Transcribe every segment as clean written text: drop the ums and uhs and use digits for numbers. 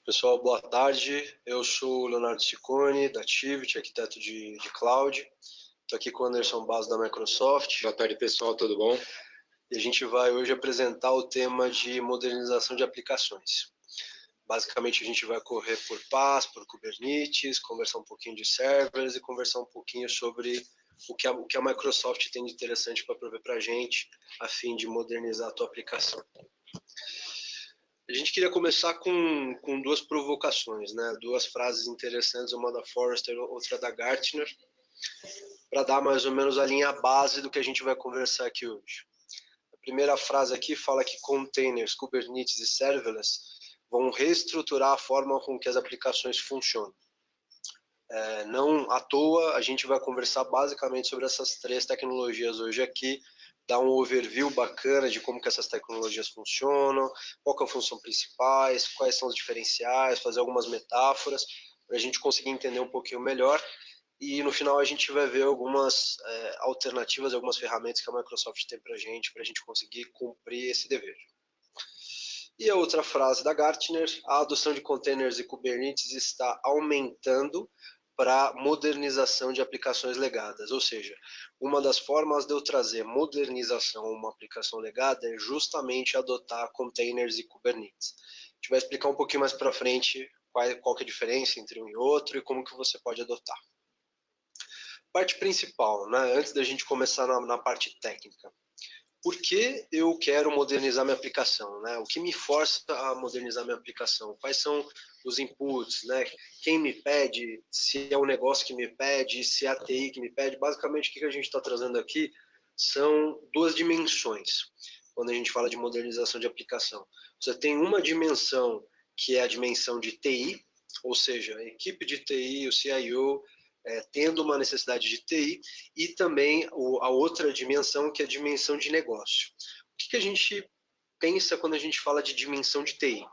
Pessoal, boa tarde. Eu sou o Leonardo Ciccone, da Tivit, arquiteto de cloud. Estou aqui com o Anderson Basso, da Microsoft. Boa tarde, pessoal, tudo bom? E a gente vai hoje apresentar o tema de modernização de aplicações. Basicamente, a gente vai correr por PaaS, por Kubernetes, conversar um pouquinho de servers e conversar um pouquinho sobre o que a Microsoft tem de interessante para prover para a gente, a fim de modernizar a tua aplicação. A gente queria começar com duas provocações, né? Duas frases interessantes, uma da Forrester, outra da Gartner, para dar mais ou menos a linha base do que a gente vai conversar aqui hoje. A primeira frase aqui fala que containers, Kubernetes e serverless vão reestruturar a forma com que as aplicações funcionam. Não à toa, a gente vai conversar basicamente sobre essas três tecnologias hoje aqui, dar um overview bacana de como que essas tecnologias funcionam, qual que é a função principais, quais são os diferenciais, fazer algumas metáforas, para a gente conseguir entender um pouquinho melhor. E no final a gente vai ver algumas alternativas, algumas ferramentas que a Microsoft tem para a gente conseguir cumprir esse dever. E a outra frase da Gartner, a adoção de containers e Kubernetes está aumentando para modernização de aplicações legadas, ou seja, uma das formas de eu trazer modernização a uma aplicação legada é justamente adotar containers e Kubernetes. A gente vai explicar um pouquinho mais para frente qual que é a diferença entre um e outro e como que você pode adotar. Parte principal, né, antes da gente começar na parte técnica. Por que eu quero modernizar minha aplicação, né? O que me força a modernizar minha aplicação? Quais são os inputs, né? Quem me pede, se é o negócio que me pede, se é a TI que me pede. Basicamente, o que a gente está trazendo aqui são duas dimensões, quando a gente fala de modernização de aplicação. Você tem uma dimensão que é a dimensão de TI, ou seja, a equipe de TI, o CIO, tendo uma necessidade de TI, e também a outra dimensão, que é a dimensão de negócio. O que a gente pensa quando a gente fala de dimensão de TI?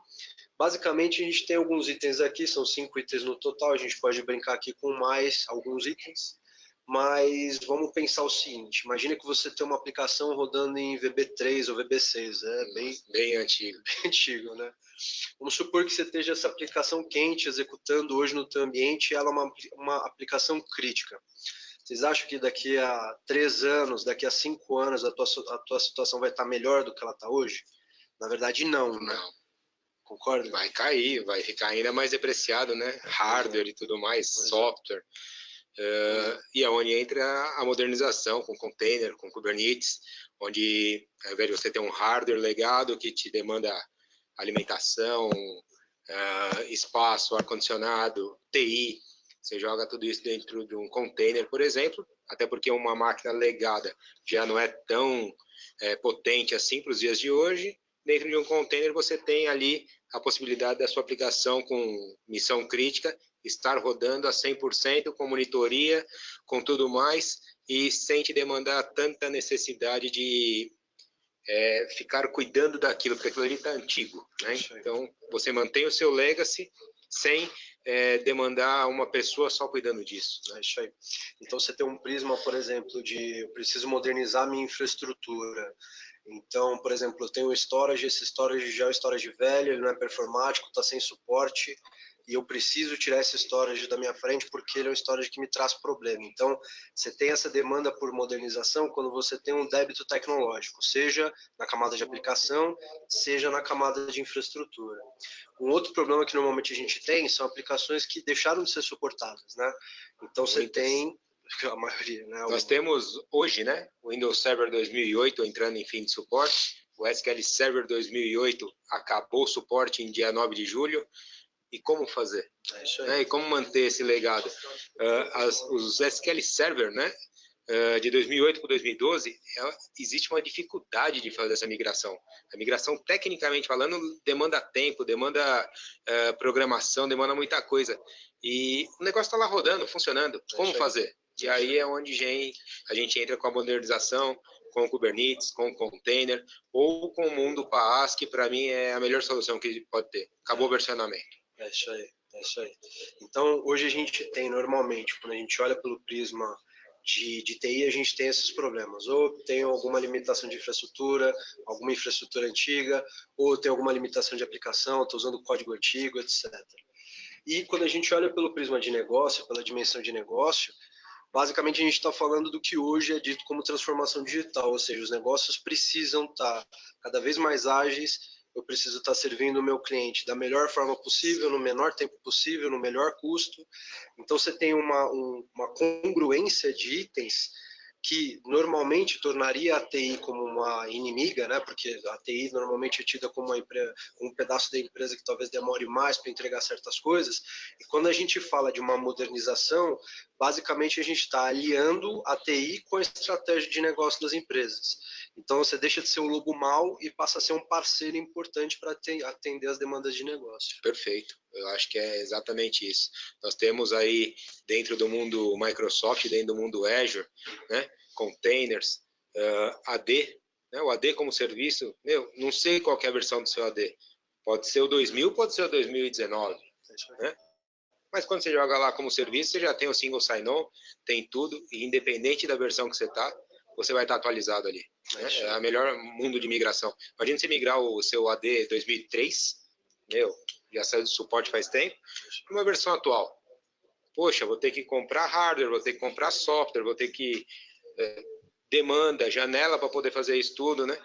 Basicamente, a gente tem alguns itens aqui, são 5 itens no total, a gente pode brincar aqui com mais alguns itens, mas vamos pensar o seguinte, imagina que você tem uma aplicação rodando em VB3 ou VB6, bem antigo. Bem antigo, né? Vamos supor que você esteja essa aplicação quente executando hoje no teu ambiente, ela é uma aplicação crítica. Vocês acham que daqui a 3 anos, daqui a 5 anos, a tua situação vai estar melhor do que ela está hoje? Na verdade, não, né? Não. Concorda? Vai cair, vai ficar ainda mais depreciado, né? Hardware e tudo mais, software. E é onde entra a modernização com container, com Kubernetes, onde ao invés de você ter um hardware legado que te demanda alimentação, espaço, ar-condicionado, TI, você joga tudo isso dentro de um container, por exemplo, até porque uma máquina legada já não é tão potente assim para os dias de hoje. Dentro de um container você tem ali a possibilidade da sua aplicação com missão crítica estar rodando a 100%, com monitoria, com tudo mais, e sem te demandar tanta necessidade de ficar cuidando daquilo, porque aquilo ali está antigo, né? Então, você mantém o seu legacy sem demandar uma pessoa só cuidando disso. Né? Isso aí. Então, você tem um prisma, por exemplo, de eu preciso modernizar minha infraestrutura. Então, por exemplo, eu tenho um storage, esse storage já é um storage velho, ele não é performático, está sem suporte, e eu preciso tirar esse storage da minha frente porque ele é um storage que me traz problema. Então, você tem essa demanda por modernização quando você tem um débito tecnológico, seja na camada de aplicação, seja na camada de infraestrutura. Um outro problema que normalmente a gente tem são aplicações que deixaram de ser suportadas, né? Então, você tem a maioria, né? Nós temos hoje, né, o Windows Server 2008 entrando em fim de suporte, o SQL Server 2008 acabou o suporte em dia 9 de julho, e como fazer? E como manter esse legado? Os SQL Server, né, de 2008 para 2012, existe uma dificuldade de fazer essa migração. A migração, tecnicamente falando, demanda tempo, demanda programação, demanda muita coisa. E o negócio está lá rodando, funcionando. Como fazer? E aí é onde a gente entra com a modernização, com o Kubernetes, com o container, ou com o mundo PaaS, que para mim é a melhor solução que pode ter. Acabou o versionamento. É isso aí. Então, hoje a gente tem, normalmente, quando a gente olha pelo prisma de TI, a gente tem esses problemas. Ou tem alguma limitação de infraestrutura, alguma infraestrutura antiga, ou tem alguma limitação de aplicação, estou usando código antigo, etc. E quando a gente olha pelo prisma de negócio, pela dimensão de negócio, basicamente a gente está falando do que hoje é dito como transformação digital, ou seja, os negócios precisam estar cada vez mais ágeis, eu preciso estar servindo o meu cliente da melhor forma possível, no menor tempo possível, no melhor custo. Então você tem uma congruência de itens que normalmente tornaria a TI como uma inimiga, né? Porque a TI normalmente é tida como um pedaço da empresa que talvez demore mais para entregar certas coisas. E quando a gente fala de uma modernização, basicamente a gente está aliando a TI com a estratégia de negócio das empresas. Então você deixa de ser o lobo mau e passa a ser um parceiro importante para atender as demandas de negócio. Perfeito, eu acho que é exatamente isso. Nós temos aí dentro do mundo Microsoft, dentro do mundo Azure, né, containers, AD, né, o AD como serviço, não sei qual é a versão do seu AD, pode ser o 2000, pode ser o 2019, né? Mas quando você joga lá como serviço, você já tem o single sign-on, tem tudo, e independente da versão que você está, você vai estar atualizado ali. Né? É a melhor mundo de migração. Imagina você migrar o seu AD 2003, já saiu de suporte faz tempo, para uma versão atual. Poxa, vou ter que comprar hardware, vou ter que comprar software, vou ter que demanda, janela para poder fazer isso tudo, né?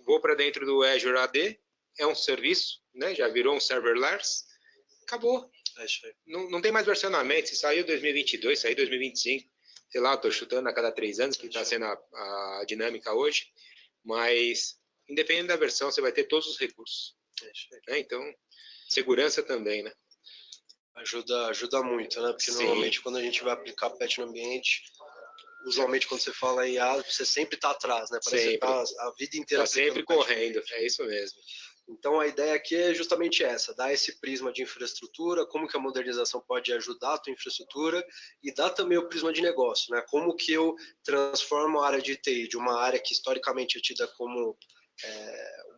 Vou para dentro do Azure AD, é um serviço, né? Já virou um serverless, acabou. Não tem mais versionamento, se saiu 2022, saiu 2025, sei lá, estou chutando a cada 3 anos, que está sendo a dinâmica hoje, mas independente da versão, você vai ter todos os recursos. Né? Então, segurança também, né? Ajuda muito, né? Porque normalmente quando a gente vai aplicar patch no ambiente, usualmente quando você fala em IA, você sempre está atrás, né? Parece que você está a vida inteira sempre correndo, é isso mesmo. Então a ideia aqui é justamente essa, dar esse prisma de infraestrutura, como que a modernização pode ajudar a tua infraestrutura e dar também o prisma de negócio, né? Como que eu transformo a área de TI de uma área que historicamente é tida como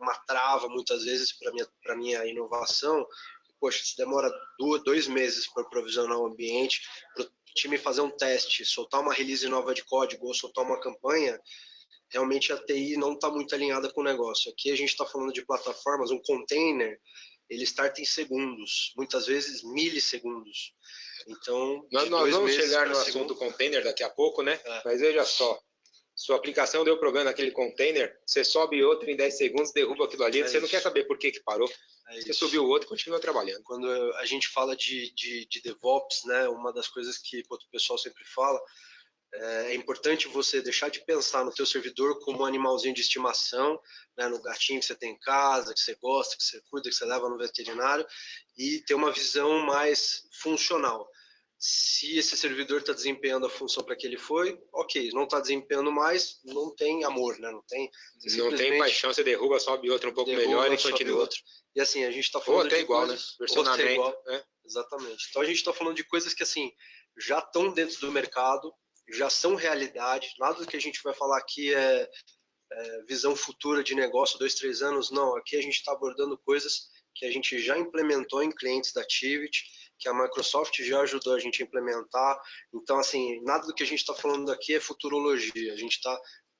uma trava muitas vezes para minha inovação. Poxa, se demora 2 meses para provisionar o ambiente, para o time fazer um teste, soltar uma release nova de código ou soltar uma campanha, realmente a TI não está muito alinhada com o negócio. Aqui a gente está falando de plataformas, um container, ele starta em segundos, muitas vezes milissegundos. Então, nós vamos chegar no assunto container daqui a pouco, né? Mas veja só, sua aplicação deu problema naquele container, você sobe outro em 10 segundos, derruba aquilo ali, você não quer saber por que parou. Você subiu o outro e continua trabalhando. Quando a gente fala de DevOps, né, uma das coisas que o pessoal sempre fala, é importante você deixar de pensar no teu servidor como um animalzinho de estimação, né, no gatinho que você tem em casa, que você gosta, que você cuida, que você leva no veterinário, e ter uma visão mais funcional. Se esse servidor está desempenhando a função para que ele foi, ok. Não está desempenhando mais, não tem amor, né? Não tem paixão, você derruba, sobe outro um pouco melhor e continua. Outro. E assim, a gente está falando até de igual, coisas, né? Versionamento. Igual. Exatamente. Então a gente está falando de coisas que assim já estão dentro do mercado, já são realidade. Nada do que a gente vai falar aqui é visão futura de negócio, 2, 3 anos. Não, aqui a gente está abordando coisas que a gente já implementou em clientes da Tivit, que a Microsoft já ajudou a gente a implementar. Então, assim, nada do que a gente está falando aqui é futurologia. A gente está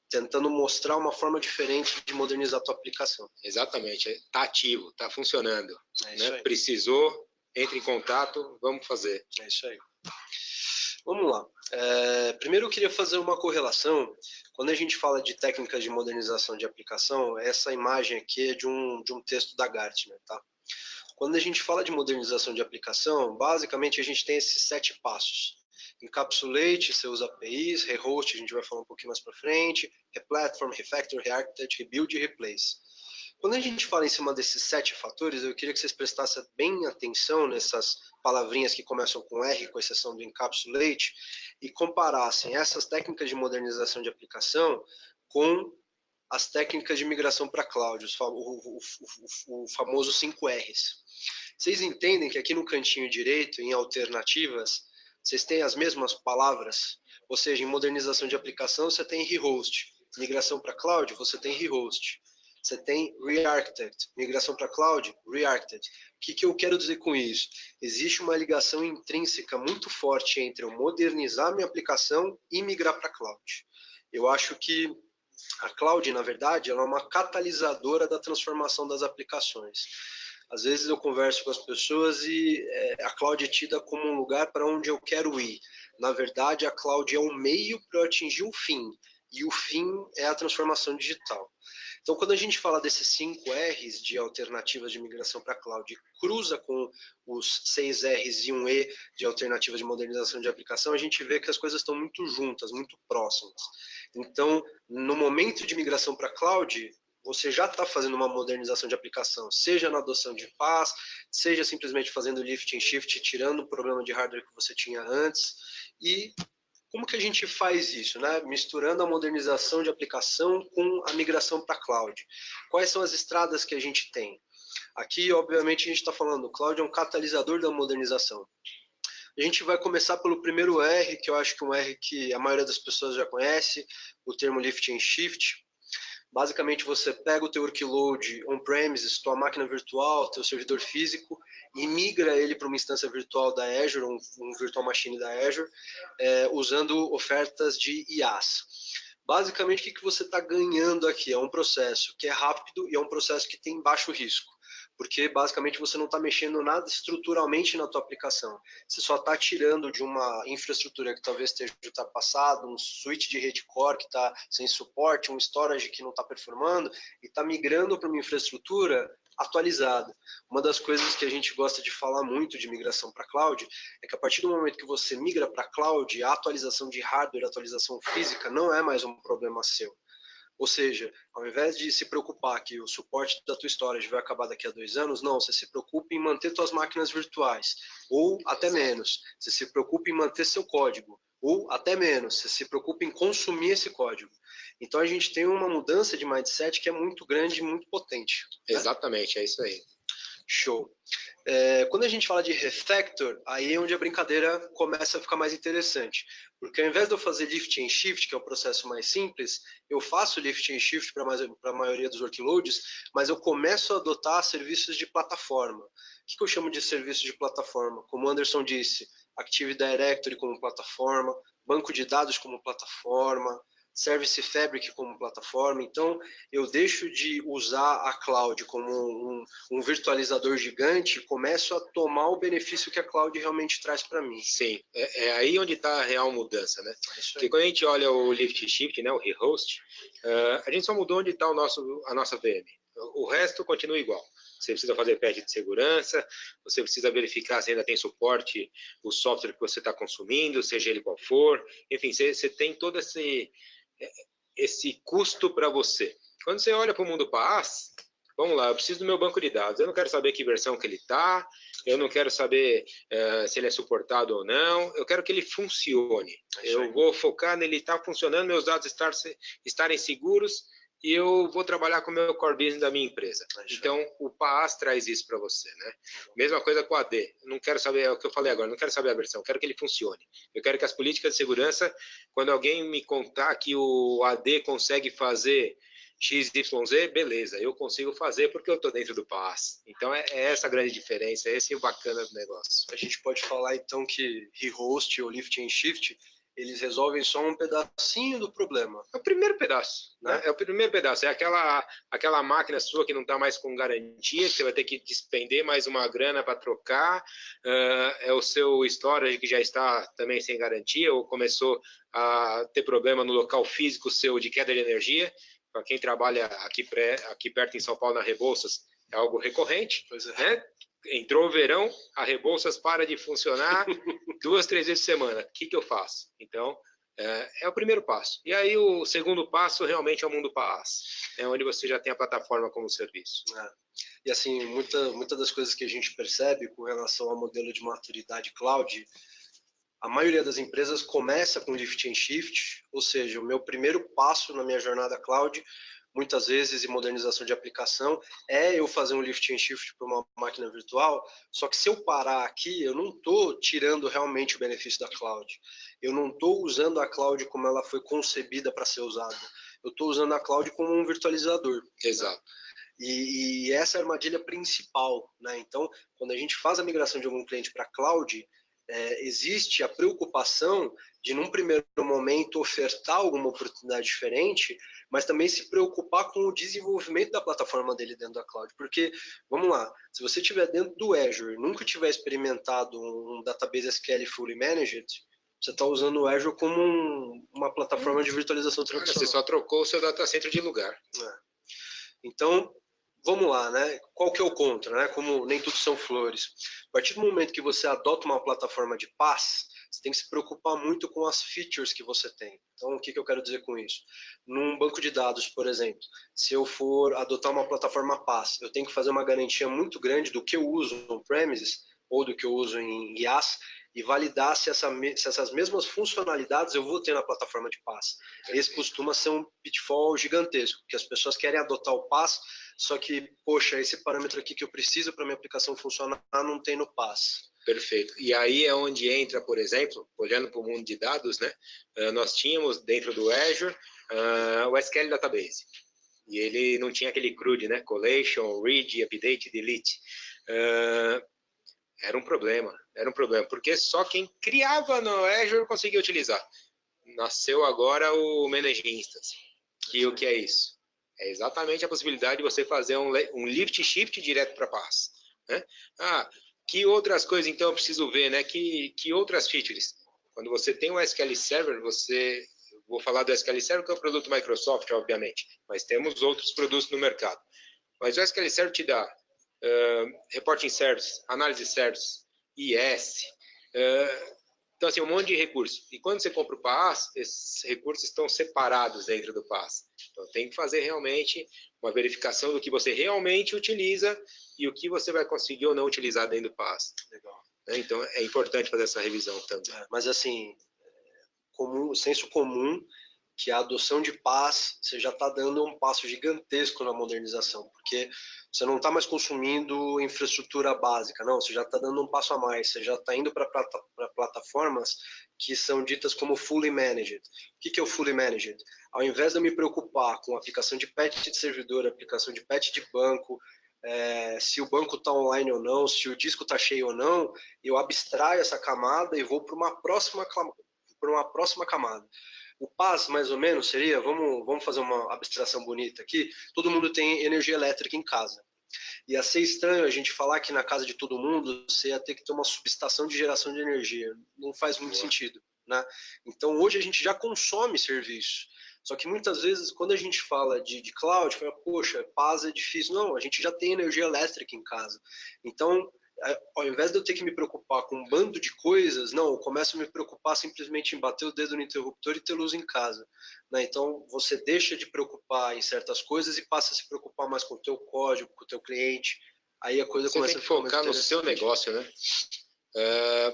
tentando mostrar uma forma diferente de modernizar a tua aplicação. Exatamente. Está ativo, está funcionando. Né? Precisou, entre em contato, vamos fazer. É isso aí. Vamos lá. Primeiro eu queria fazer uma correlação. Quando a gente fala de técnicas de modernização de aplicação, essa imagem aqui é de um texto da Gartner, tá? Quando a gente fala de modernização de aplicação, basicamente a gente tem esses 7 passos. Encapsulate, você usa APIs, rehost, a gente vai falar um pouquinho mais para frente, replatform, refactor, rearchitect, rebuild e replace. Quando a gente fala em cima desses 7 fatores, eu queria que vocês prestassem bem atenção nessas palavrinhas que começam com R, com exceção do encapsulate, e comparassem essas técnicas de modernização de aplicação com as técnicas de migração para cloud, o famoso 5Rs. Vocês entendem que aqui no cantinho direito, em alternativas, vocês têm as mesmas palavras? Ou seja, em modernização de aplicação, você tem rehost. Migração para cloud, você tem rehost. você tem re-architect, migração para cloud, re-architect. O que eu quero dizer com isso? Existe uma ligação intrínseca muito forte entre eu modernizar minha aplicação e migrar para cloud. Eu acho que a cloud, na verdade, ela é uma catalisadora da transformação das aplicações. Às vezes eu converso com as pessoas e a cloud é tida como um lugar para onde eu quero ir. Na verdade, a cloud é um meio para eu atingir um fim, e o fim é a transformação digital. Então, quando a gente fala desses 5 R's de alternativas de migração para cloud e cruza com os 6 R's e um E de alternativas de modernização de aplicação, a gente vê que as coisas estão muito juntas, muito próximas. Então, no momento de migração para cloud, você já está fazendo uma modernização de aplicação, seja na adoção de PaaS, seja simplesmente fazendo lift and shift, tirando o problema de hardware que você tinha antes. E como que a gente faz isso, né? Misturando a modernização de aplicação com a migração para cloud. Quais são as estradas que a gente tem? Aqui, obviamente, a gente está falando, o cloud é um catalisador da modernização. A gente vai começar pelo primeiro R, que eu acho que é um R que a maioria das pessoas já conhece, o termo lift and shift. Basicamente, você pega o teu workload on-premises, tua máquina virtual, teu servidor físico, e migra ele para uma instância virtual da Azure, um virtual machine da Azure, usando ofertas de IaaS. Basicamente, o que você está ganhando aqui? É um processo que é rápido e é um processo que tem baixo risco. Porque, basicamente, você não está mexendo nada estruturalmente na tua aplicação. Você só está tirando de uma infraestrutura que talvez esteja ultrapassada, um switch de rede core que está sem suporte, um storage que não está performando, e está migrando para uma infraestrutura atualizada. Uma das coisas que a gente gosta de falar muito de migração para cloud é que a partir do momento que você migra para cloud, a atualização de hardware, a atualização física não é mais um problema seu. Ou seja, ao invés de se preocupar que o suporte da tua storage vai acabar daqui a 2 anos, não, você se preocupa em manter suas máquinas virtuais, ou até menos, você se preocupa em manter seu código, ou até menos, você se preocupa em consumir esse código. Então a gente tem uma mudança de mindset que é muito grande e muito potente. Né? Exatamente, é isso aí. Show. Quando a gente fala de refactor, aí é onde a brincadeira começa a ficar mais interessante. Porque ao invés de eu fazer lift and shift, que é o processo mais simples, eu faço lift and shift para a maioria dos workloads, mas eu começo a adotar serviços de plataforma. O que eu chamo de serviço de plataforma? Como o Anderson disse, Active Directory como plataforma, banco de dados como plataforma, Service Fabric como plataforma. Então, eu deixo de usar a cloud como um virtualizador gigante e começo a tomar o benefício que a cloud realmente traz para mim. Sim, é aí onde está a real mudança, né? Porque quando a gente olha o lift shift, né, o rehost, a gente só mudou onde está a nossa VM. O resto continua igual. Você precisa fazer patch de segurança, você precisa verificar se ainda tem suporte o software que você está consumindo, seja ele qual for. Enfim, você tem todo esse custo para você. Quando você olha para o mundo PaaS, vamos lá, eu preciso do meu banco de dados. Eu não quero saber que versão que ele está, eu não quero saber se ele é suportado ou não, eu quero que ele funcione. Eu vou focar nele estar funcionando, meus dados estarem seguros e eu vou trabalhar com o meu core business da minha empresa. Então, o PaaS traz isso para você, né? Mesma coisa com o AD. Eu não quero saber, é o que eu falei agora, não quero saber a versão, eu quero que ele funcione. Eu quero que as políticas de segurança, quando alguém me contar que o AD consegue fazer XYZ, beleza, eu consigo fazer porque eu estou dentro do PaaS. Então, é essa a grande diferença, esse é o bacana do negócio. A gente pode falar, então, que rehost ou lift and shift, eles resolvem só um pedacinho do problema. É o primeiro pedaço, né? É o primeiro pedaço. É aquela máquina sua que não está mais com garantia, que você vai ter que despender mais uma grana para trocar. É o seu storage que já está também sem garantia ou começou a ter problema no local físico seu de queda de energia. Para quem trabalha aqui perto em São Paulo, na Rebouças, é algo recorrente. Pois é. Né? Entrou o verão, a Rebouças para de funcionar 2, 3 vezes por semana. O que eu faço? Então, é o primeiro passo. E aí o segundo passo realmente é o mundo PaaS, onde você já tem a plataforma como serviço. E assim, muita das coisas que a gente percebe com relação ao modelo de maturidade cloud, a maioria das empresas começa com lift and shift, ou seja, o meu primeiro passo na minha jornada cloud, muitas vezes, em modernização de aplicação, é eu fazer um lift and shift para uma máquina virtual, só que se eu parar aqui, eu não estou tirando realmente o benefício da cloud. Eu não estou usando a cloud como ela foi concebida para ser usada. eu estou usando a cloud como um virtualizador. Exato. Né? E essa é a armadilha principal, né? Então, quando a gente faz a migração de algum cliente para cloud, existe a preocupação de, num primeiro momento, ofertar alguma oportunidade diferente, mas também se preocupar com o desenvolvimento da plataforma dele dentro da cloud. Porque, vamos lá, se você estiver dentro do Azure, nunca tiver experimentado um database SQL fully managed, você está usando o Azure como uma plataforma de virtualização tradicional. Você só trocou o seu data center de lugar. Então, vamos lá, né? Qual que é o contra, né? Como nem tudo são flores. A partir do momento que você adota uma plataforma de PaaS, você tem que se preocupar muito com as features que você tem. Então, o que eu quero dizer com isso? Num banco de dados, por exemplo, se eu for adotar uma plataforma PaaS, eu tenho que fazer uma garantia muito grande do que eu uso on-premises ou do que eu uso em IaaS e validar se essas mesmas funcionalidades eu vou ter na plataforma de PaaS. Esse costuma ser um pitfall gigantesco, porque as pessoas querem adotar o PaaS, só que, poxa, esse parâmetro aqui que eu preciso para minha aplicação funcionar não tem no PaaS. Perfeito. E aí é onde entra, por exemplo, olhando para o mundo de dados, né? Nós tínhamos dentro do Azure o SQL Database. E ele não tinha aquele CRUD, né? Collation, Read, Update, Delete. Era um problema, porque só quem criava no Azure conseguia utilizar. Nasceu agora o Managed Instance. E o que é isso? É exatamente a possibilidade de você fazer um lift shift direto para PaaS. Né? Que outras coisas então eu preciso ver, né? Que outras features? Quando você tem o SQL Server, vou falar do SQL Server, que é o produto Microsoft, obviamente, mas temos outros produtos no mercado. Mas o SQL Server te dá Reporting Service, Análise Service, IS, então assim, um monte de recursos. E quando você compra o PaaS, esses recursos estão separados dentro do PaaS. Então tem que fazer realmente uma verificação do que você realmente utiliza e o que você vai conseguir ou não utilizar dentro do PaaS. Legal. Então é importante fazer essa revisão também. Mas assim, senso comum que a adoção de PaaS, você já está dando um passo gigantesco na modernização, porque você não está mais consumindo infraestrutura básica, não, você já está dando um passo a mais, você já está indo para plataformas que são ditas como fully managed. O que é o fully managed? Ao invés de eu me preocupar com a aplicação de patch de servidor, aplicação de patch de banco, se o banco está online ou não, se o disco está cheio ou não, eu abstraio essa camada e vou para uma próxima camada. O PaaS, mais ou menos, seria, vamos fazer uma abstração bonita aqui, todo mundo tem energia elétrica em casa. Ia ser estranho a gente falar que na casa de todo mundo você ia ter que ter uma subestação de geração de energia. Não faz muito sentido. Né? Então, hoje a gente já consome serviço. Só que muitas vezes, quando a gente fala de cloud, fala, poxa, PaaS é difícil. Não, a gente já tem energia elétrica em casa. Então, ao invés de eu ter que me preocupar com um bando de coisas, não, eu começo a me preocupar simplesmente em bater o dedo no interruptor e ter luz em casa. Né? Então, você deixa de preocupar em certas coisas e passa a se preocupar mais com o teu código, com o teu cliente. Aí a coisa você começa tem que a ficar focar no seu negócio, né?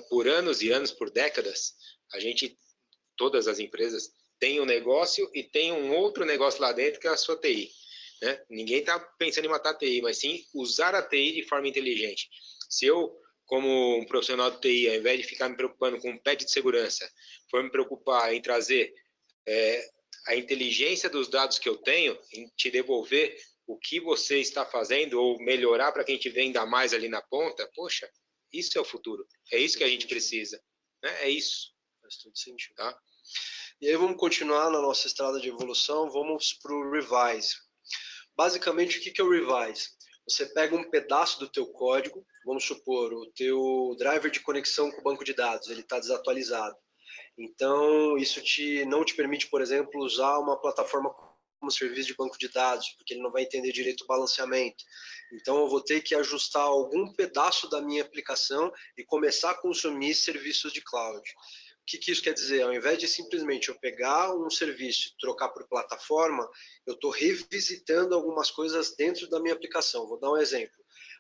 Por anos e anos, por décadas, todas as empresas têm um negócio e tem um outro negócio lá dentro que é a sua TI. Né? Ninguém está pensando em matar a TI, mas sim usar a TI de forma inteligente. Se eu, como um profissional de TI, ao invés de ficar me preocupando com um patch de segurança, for me preocupar em trazer a inteligência dos dados que eu tenho, em te devolver o que você está fazendo ou melhorar para quem te venda mais ali na ponta, poxa, isso é o futuro. É isso que a gente precisa. Né? É isso. Faz todo sentido. Tá? E aí vamos continuar na nossa estrada de evolução, vamos para o Revise. Basicamente, o que é o Revise? Você pega um pedaço do teu código, vamos supor, o teu driver de conexão com o banco de dados, ele está desatualizado. Então, isso não te permite, por exemplo, usar uma plataforma como serviço de banco de dados, porque ele não vai entender direito o balanceamento. Então, eu vou ter que ajustar algum pedaço da minha aplicação e começar a consumir serviços de cloud. O que isso quer dizer? Ao invés de simplesmente eu pegar um serviço e trocar por plataforma, eu estou revisitando algumas coisas dentro da minha aplicação. Vou dar um exemplo.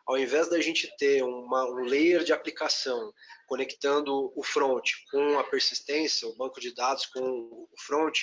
Ao invés da gente ter um layer de aplicação conectando o front com a persistência, o banco de dados com o front,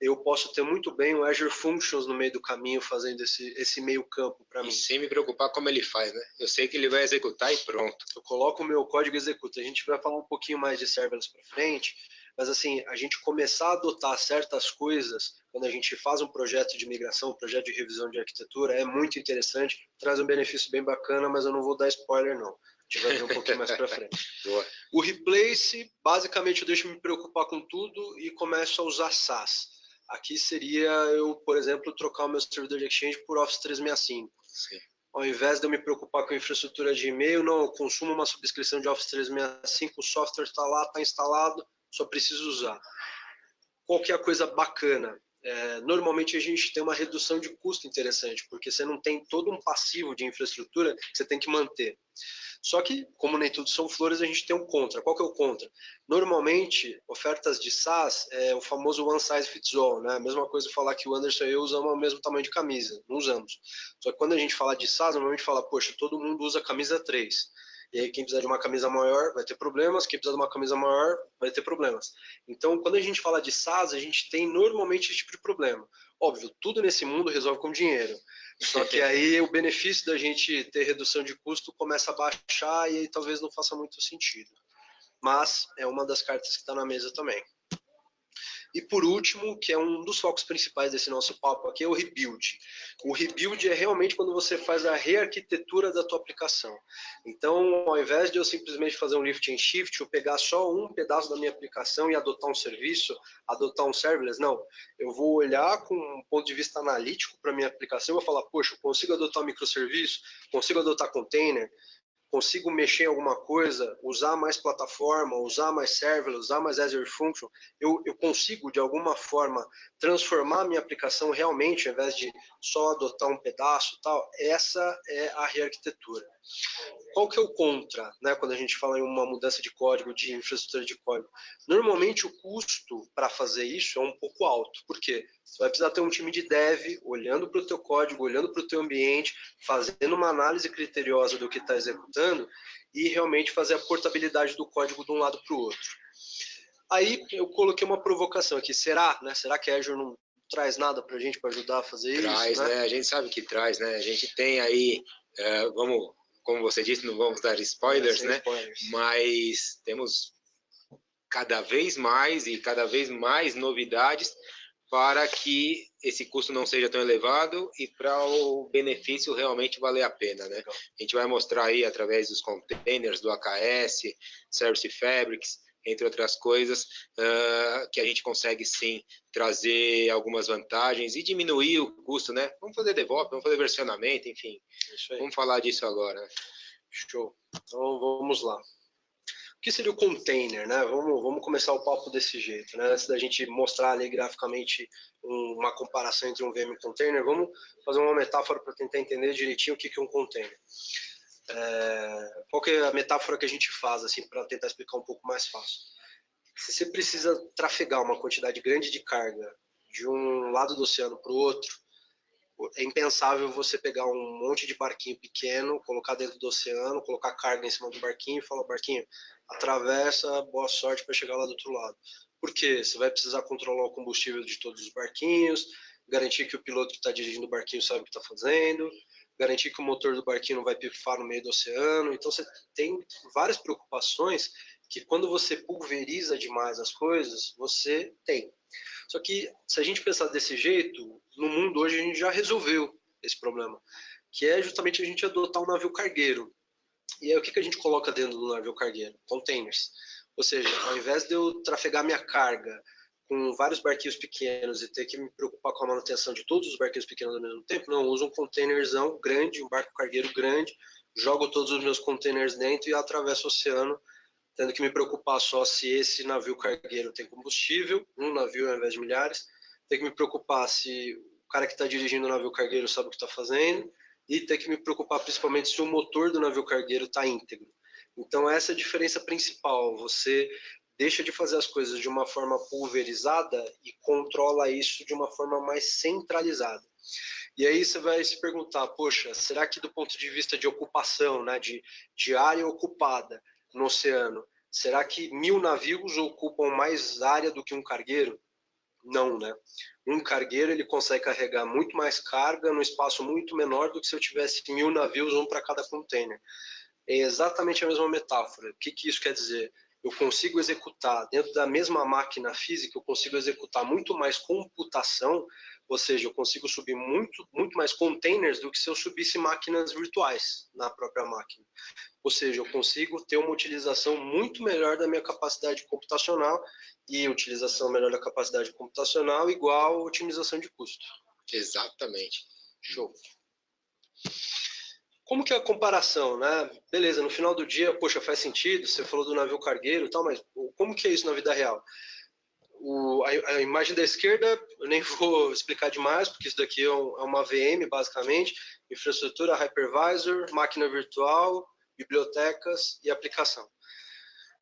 eu posso ter muito bem o Azure Functions no meio do caminho fazendo esse meio campo para mim. Sem me preocupar como ele faz, né? Eu sei que ele vai executar e pronto. Eu coloco o meu código e executa. A gente vai falar um pouquinho mais de serverless para frente, mas assim, a gente começar a adotar certas coisas quando a gente faz um projeto de migração, um projeto de revisão de arquitetura, é muito interessante, traz um benefício bem bacana, mas eu não vou dar spoiler não. A gente vai ver um pouquinho mais para frente. Boa. O replace, basicamente, eu deixo me preocupar com tudo e começo a usar SaaS. Aqui seria eu, por exemplo, trocar o meu servidor de Exchange por Office 365. Sim. Ao invés de eu me preocupar com a infraestrutura de e-mail, não, eu consumo uma subscrição de Office 365, o software está lá, está instalado, só preciso usar. Qual que é a coisa bacana? Normalmente a gente tem uma redução de custo interessante, porque você não tem todo um passivo de infraestrutura que você tem que manter. Só que, como nem tudo são flores, a gente tem um contra. Qual que é o contra? Normalmente, ofertas de SaaS é o famoso one size fits all, né? A mesma coisa falar que o Anderson e eu usamos o mesmo tamanho de camisa. Não usamos. Só que quando a gente fala de SaaS, normalmente fala, poxa, todo mundo usa camisa 3. E aí quem precisar de uma camisa maior vai ter problemas, quem precisar de uma camisa maior vai ter problemas. Então, quando a gente fala de SaaS, a gente tem normalmente esse tipo de problema. Óbvio, tudo nesse mundo resolve com dinheiro. Só que aí o benefício da gente ter redução de custo começa a baixar e aí talvez não faça muito sentido. Mas é uma das cartas que está na mesa também. E por último, que é um dos focos principais desse nosso papo aqui, é o rebuild. O rebuild é realmente quando você faz a rearquitetura da tua aplicação. Então, ao invés de eu simplesmente fazer um lift and shift, eu pegar só um pedaço da minha aplicação e adotar um serviço, adotar um serverless, não. Eu vou olhar com um ponto de vista analítico para a minha aplicação e vou falar, poxa, eu consigo adotar um microserviço, consigo adotar container, consigo mexer em alguma coisa, usar mais plataforma, usar mais server, usar mais Azure Function, eu consigo de alguma forma transformar a minha aplicação realmente, ao invés de só adotar um pedaço e tal. Essa é a rearquitetura. Qual que é o contra, né, quando a gente fala em uma mudança de código, de infraestrutura de código? Normalmente o custo para fazer isso é um pouco alto. Por quê? Você vai precisar ter um time de dev olhando para o teu código, olhando para o teu ambiente, fazendo uma análise criteriosa do que está executando e realmente fazer a portabilidade do código de um lado para o outro. Aí eu coloquei uma provocação aqui. Será, né? Será que a Azure não traz nada para a gente para ajudar a fazer Traz, isso? né? A gente sabe que traz, né? A gente tem aí, vamos, como você disse, não vamos dar spoilers, né? Spoilers. Mas temos cada vez mais novidades para que esse custo não seja tão elevado e para o benefício realmente valer a pena, né? A gente vai mostrar aí através dos containers, do AKS, Service Fabrics, entre outras coisas, que a gente consegue sim trazer algumas vantagens e diminuir o custo, né? Vamos fazer DevOps, vamos fazer versionamento, enfim. Vamos falar disso agora. Show. Então vamos lá. O que seria o container, né? Vamos começar o papo desse jeito, né? Antes da gente mostrar ali graficamente uma comparação entre um VM e um container, vamos fazer uma metáfora para tentar entender direitinho o que é um container. Qual que é a metáfora que a gente faz, assim, para tentar explicar um pouco mais fácil? Se você precisa trafegar uma quantidade grande de carga de um lado do oceano para o outro, é impensável você pegar um monte de barquinho pequeno, colocar dentro do oceano, colocar carga em cima do barquinho e falar, barquinho, atravessa, boa sorte para chegar lá do outro lado. Por quê? Você vai precisar controlar o combustível de todos os barquinhos, garantir que o piloto que está dirigindo o barquinho sabe o que está fazendo, garantir que o motor do barquinho não vai pifar no meio do oceano. Então você tem várias preocupações que quando você pulveriza demais as coisas, você tem. Só que se a gente pensar desse jeito, no mundo hoje a gente já resolveu esse problema, que é justamente a gente adotar um navio cargueiro. E aí o que a gente coloca dentro do navio cargueiro? Containers. Ou seja, ao invés de eu trafegar minha carga com vários barquinhos pequenos e ter que me preocupar com a manutenção de todos os barquinhos pequenos ao mesmo tempo, não, eu uso um containerzão grande, um barco cargueiro grande, jogo todos os meus containers dentro e atravesso o oceano, tendo que me preocupar só se esse navio cargueiro tem combustível, um navio ao invés de milhares, tem que me preocupar se o cara que está dirigindo o navio cargueiro sabe o que está fazendo, e tem que me preocupar principalmente se o motor do navio cargueiro está íntegro. Então essa é a diferença principal, você deixa de fazer as coisas de uma forma pulverizada e controla isso de uma forma mais centralizada. E aí você vai se perguntar, poxa, será que do ponto de vista de ocupação, né, de área ocupada no oceano, será que 1000 navios ocupam mais área do que um cargueiro? Não, né? Um cargueiro ele consegue carregar muito mais carga num espaço muito menor do que se eu tivesse 1000 navios, um para cada container. É exatamente a mesma metáfora. O que isso quer dizer? eu consigo executar, dentro da mesma máquina física, eu consigo executar muito mais computação, ou seja, eu consigo subir muito mais containers do que se eu subisse máquinas virtuais na própria máquina. Ou seja, eu consigo ter uma utilização muito melhor da minha capacidade computacional, e utilização melhor da capacidade computacional igual a otimização de custo. Exatamente. Show. Como que é a comparação, né? Beleza, no final do dia, poxa, faz sentido, você falou do navio cargueiro e tal, mas como que é isso na vida real? A imagem da esquerda, eu nem vou explicar demais, porque isso daqui é uma VM, basicamente, infraestrutura, hypervisor, máquina virtual, bibliotecas e aplicação.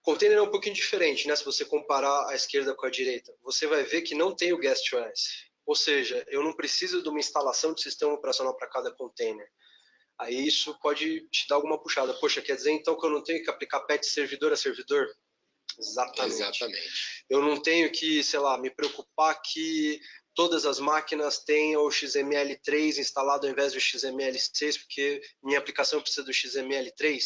Container é um pouquinho diferente, né? Se você comparar a esquerda com a direita, você vai ver que não tem o guest OS. Ou seja, eu não preciso de uma instalação de sistema operacional para cada container. Aí isso pode te dar alguma puxada. Poxa, quer dizer então que eu não tenho que aplicar patch servidor a servidor? Exatamente. Eu não tenho que, sei lá, me preocupar que todas as máquinas tenham o XML3 instalado ao invés do XML6, porque minha aplicação precisa do XML3.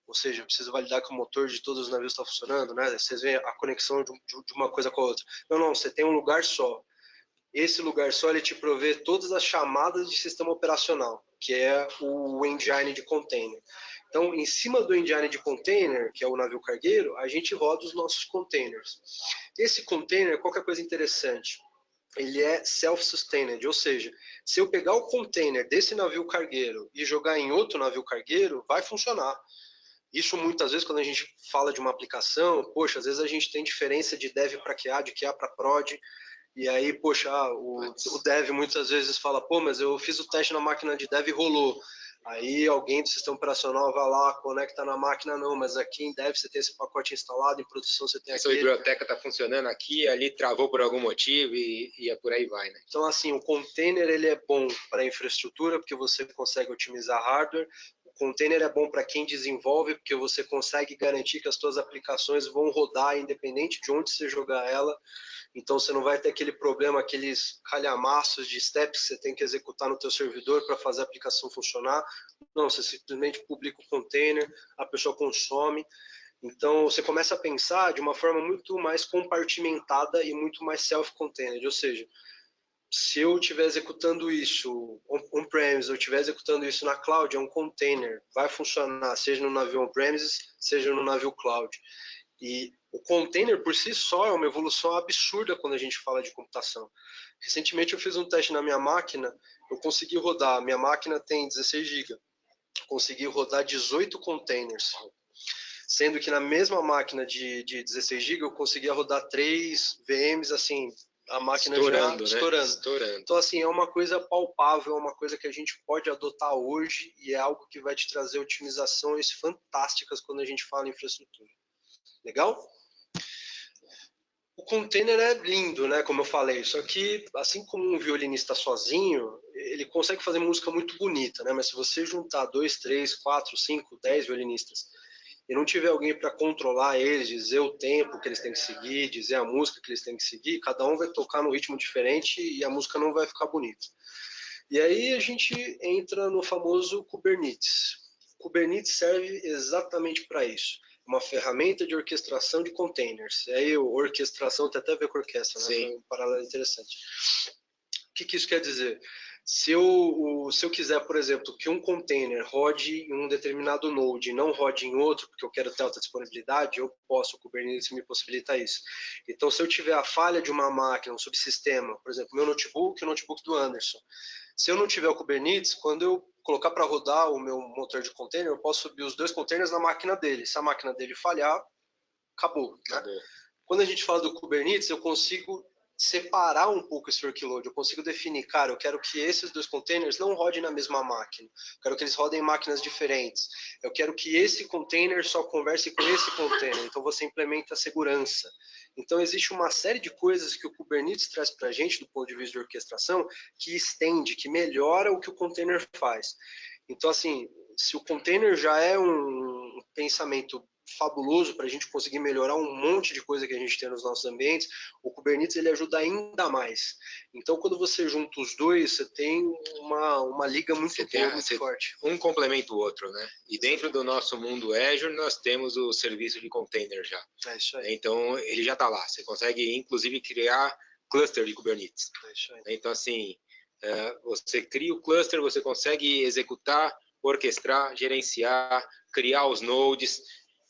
Ou seja, eu preciso validar que o motor de todos os navios está funcionando, né? Vocês veem a conexão de uma coisa com a outra. Não, você tem um lugar só. Esse lugar só ele te provê todas as chamadas de sistema operacional, que é o engine de container. Então, em cima do engine de container, que é o navio cargueiro, a gente roda os nossos containers. Esse container, qual que é a coisa interessante? Ele é self-sustained, ou seja, se eu pegar o container desse navio cargueiro e jogar em outro navio cargueiro, vai funcionar. Isso muitas vezes, quando a gente fala de uma aplicação, poxa, às vezes a gente tem diferença de dev para QA, de QA para prod, e aí, poxa, o dev muitas vezes fala, pô, mas eu fiz o teste na máquina de dev e rolou. Aí alguém do sistema operacional vai lá, conecta na máquina, não, mas aqui em dev você tem esse pacote instalado, em produção você tem aquele. Essa biblioteca está funcionando aqui, ali travou por algum motivo e por aí vai, né? Então, assim, o container ele é bom para infraestrutura, porque você consegue otimizar hardware. O container é bom para quem desenvolve, porque você consegue garantir que as suas aplicações vão rodar independente de onde você jogar ela. Então você não vai ter aquele problema, aqueles calhamaços de steps que você tem que executar no teu servidor para fazer a aplicação funcionar. Não, você simplesmente publica o container, a pessoa consome. Então você começa a pensar de uma forma muito mais compartimentada e muito mais self-contained, ou seja, se eu estiver executando isso on-premise, eu estiver executando isso na cloud, é um container, vai funcionar, seja no navio on-premise, seja no navio cloud. E o container por si só é uma evolução absurda quando a gente fala de computação. Recentemente eu fiz um teste na minha máquina, eu consegui rodar, minha máquina tem 16 GB, consegui rodar 18 containers, sendo que na mesma máquina de 16 GB eu conseguia rodar 3 VMs, assim, a máquina estourando, já estourando. Então, assim, é uma coisa palpável, é uma coisa que a gente pode adotar hoje e é algo que vai te trazer otimizações fantásticas quando a gente fala em infraestrutura. Legal? O container é lindo, né, como eu falei, só que assim como um violinista sozinho, ele consegue fazer música muito bonita, né, mas se você juntar 2, 3, 4, 5, 10 violinistas e não tiver alguém para controlar eles, dizer o tempo que eles têm que seguir, dizer a música que eles têm que seguir, cada um vai tocar num ritmo diferente e a música não vai ficar bonita. E aí a gente entra no famoso Kubernetes. Kubernetes serve exatamente para isso. Uma ferramenta de orquestração de containers. E aí, orquestração tem até a ver com orquestra, né? Foi um paralelo interessante. O que isso quer dizer? Se eu quiser, por exemplo, que um container rode em um determinado node e não rode em outro, porque eu quero ter alta disponibilidade, eu posso, o Kubernetes me possibilita isso. Então, se eu tiver a falha de uma máquina, um subsistema, por exemplo, meu notebook e o notebook do Anderson, se eu não tiver o Kubernetes, quando eu colocar para rodar o meu motor de container, eu posso subir os 2 containers na máquina dele. Se a máquina dele falhar, acabou. Né? Quando a gente fala do Kubernetes, eu consigo separar um pouco esse workload. Eu consigo definir, cara, eu quero que esses 2 containers não rodem na mesma máquina. Eu quero que eles rodem em máquinas diferentes. Eu quero que esse container só converse com esse container. Então você implementa a segurança. Então existe uma série de coisas que o Kubernetes traz para a gente do ponto de vista de orquestração que estende, que melhora o que o container faz. Então assim, se o container já é um pensamento fabuloso para a gente conseguir melhorar um monte de coisa que a gente tem nos nossos ambientes, o Kubernetes ele ajuda ainda mais. Então, quando você junta os dois, você tem uma liga muito boa, muito forte. Um complementa o outro, né? E dentro do nosso mundo Azure, nós temos o serviço de container já. É isso aí. Então, ele já está lá. Você consegue, inclusive, criar cluster de Kubernetes. É isso aí. Então, assim, você cria o cluster, você consegue executar, orquestrar, gerenciar, criar os nodes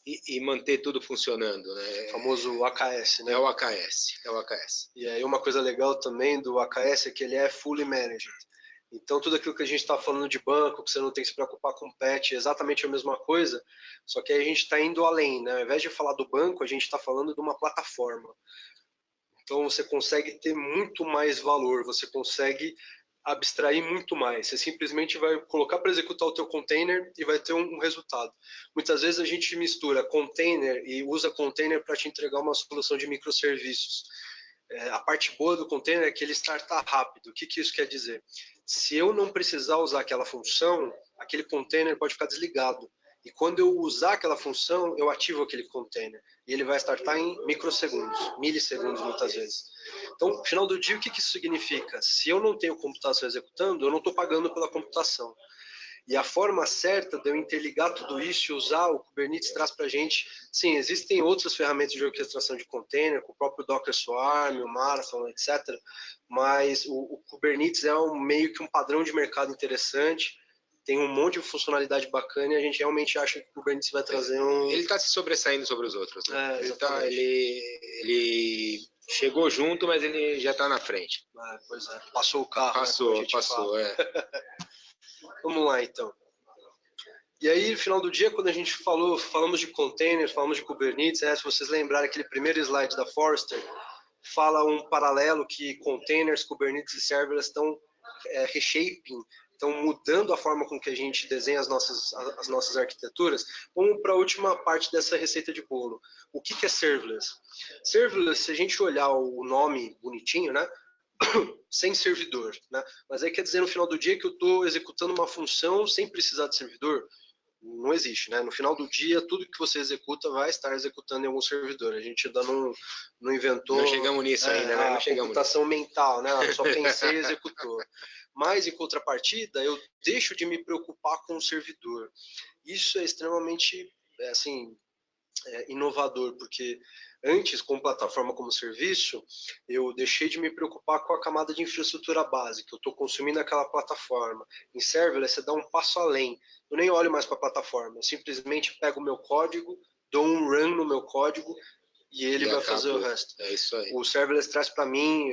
e manter tudo funcionando, né? O famoso AKS, né? É o AKS. E aí uma coisa legal também do AKS é que ele é fully managed. Então tudo aquilo que a gente está falando de banco, que você não tem que se preocupar com patch, é exatamente a mesma coisa, só que aí a gente está indo além, né? Ao invés de falar do banco, a gente está falando de uma plataforma. Então você consegue ter muito mais valor, você consegue abstrair muito mais. Você simplesmente vai colocar para executar o teu container e vai ter um resultado. Muitas vezes a gente mistura container e usa container para te entregar uma solução de microserviços. A parte boa do container é que ele starta rápido. O que isso quer dizer? Se eu não precisar usar aquela função, aquele container pode ficar desligado. E quando eu usar aquela função, eu ativo aquele container. E ele vai startar em microsegundos, milissegundos muitas vezes. Então, no final do dia, o que isso significa? Se eu não tenho computação executando, eu não estou pagando pela computação. E a forma certa de eu interligar tudo isso e usar o Kubernetes traz para a gente, sim, existem outras ferramentas de orquestração de container, com o próprio Docker Swarm, o Marathon, etc. Mas o Kubernetes é meio que um padrão de mercado interessante, tem um monte de funcionalidade bacana e a gente realmente acha que o Kubernetes vai trazer um... Ele está se sobressaindo sobre os outros, né? Ele chegou junto, mas ele já está na frente. Pois é, passou o carro. Passou. Vamos lá, então. E aí, no final do dia, quando a gente falamos de containers, falamos de Kubernetes, se vocês lembrarem aquele primeiro slide da Forrester, fala um paralelo que containers, Kubernetes e serverless estão reshaping, estão mudando a forma com que a gente desenha as nossas arquiteturas. Vamos para a última parte dessa receita de bolo. O que é serverless? Serverless, se a gente olhar o nome bonitinho, né? Sem servidor, né? Mas aí quer dizer no final do dia que eu estou executando uma função sem precisar de servidor? Não existe, né? No final do dia, tudo que você executa vai estar executando em algum servidor. A gente ainda não inventou... Não chegamos nisso ainda, né? A computação mental, né? Eu só pensei e executou. Mas, em contrapartida, eu deixo de me preocupar com o servidor. Isso é extremamente, inovador, porque antes, com plataforma como serviço, eu deixei de me preocupar com a camada de infraestrutura básica, eu estou consumindo aquela plataforma. Em serverless, você dá um passo além. Eu nem olho mais para a plataforma, eu simplesmente pego o meu código, dou um run no meu código e ele vai fazer o resto. É isso aí. O serverless traz para mim